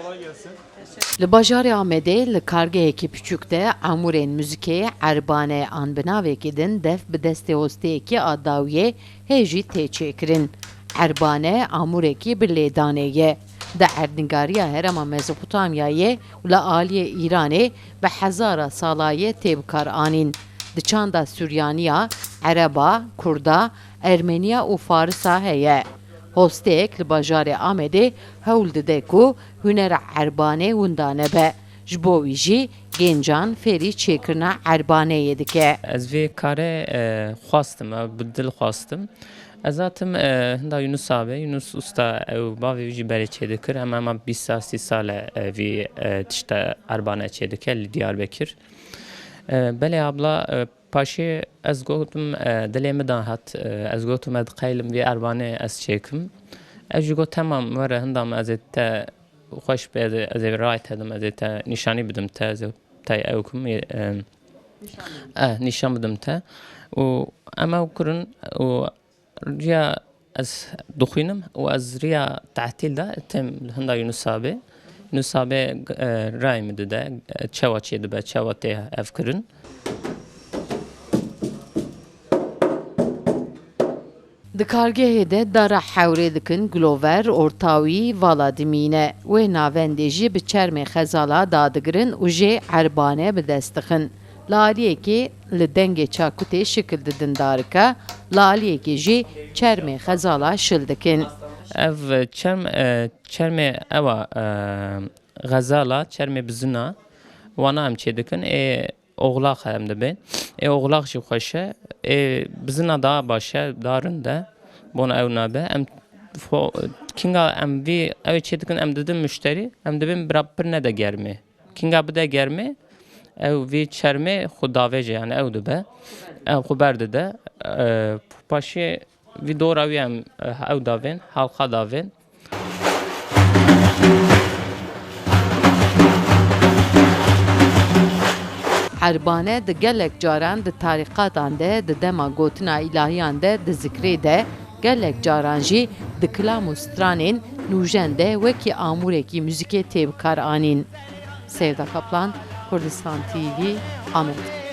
Kolay gelsin. Li bajarê Amedê li kargehekî biçûk de amûrên muzîkê erbane an binavekî din dev bi destê hosteyekî a dawiyê hê jî tê çêkirin. Erbane amûrekî bi lêdanê ye. Di erdnîgariya Herêma Mezopotamyayê û li aliyê Îranê bi hezara salayê tê bikar anîn. Di çanda Süryaniya, Ereba, Kurda, Ermeniya û Farisa heye. Hosteyek li bajarê Amedê hewl dide ku hunera erbanê winda nebe. Ji bo wî jî gêncan fêrî çêkirina erbaneyê dike. Ez vê karê xwastim, bi dil xwastim. Ez hatim hinda Yunus abe, Yunus usta ew bavê wî jî berê çêdikir. Hema 20 sal 30 sal vî tişta erbane çêdike li Diyarbekir. Belê abla paşê ez gotim dilê me da hat. Ez gotim ez qeylim vê erbanê ez çêkim. Ez jî got temam were hinda me ez ê te xweş be ez ê rayet hedim, ez ê te nîşanî bidim te, ez ê te ew kim nîşan bidim te. û em ew kirin û riya ez dixwînim û ez riya tehtîl da tim hinda Yunus abe. Yunus abe rayê min dide, çawa çê dibe, çawa tê ev kirin. Di kargehê de dara hewrê dikin Glover, Ortawî, vala dimîne. Wê navendê jî bi çermê xezala dadigirin û jê erbane bi dest dixin. Li aliyekê li dengê çakûtê şikil didin darika, li aliyekê jî çermê xezala şil dikin. Ev çermê ewa xezala, çermê bizina wana em çê dikin oğlaq hem dibe. Oğlaq jî xweş e. Bizina daha baş e, darin de. Bona ew nabe. Em kinga em vî ew çê dikin em didin müşterî, em dibin biraber ne de germê. Kinga bide germê, ew vî çermê xwe davêje yani ew dibe. Ew xwe berdide. Paşê vî dora wî em ew davên, halqa davên. Erbane di gelek caran di tarîqatan de di dema gotina îlahiyan de di zikrê de gelek caran jî di kilam û stranên nûjen de wekî amûrekî muzîkê tê bikar anîn. Sevda Kaplan, Kurdistan TV, Amed.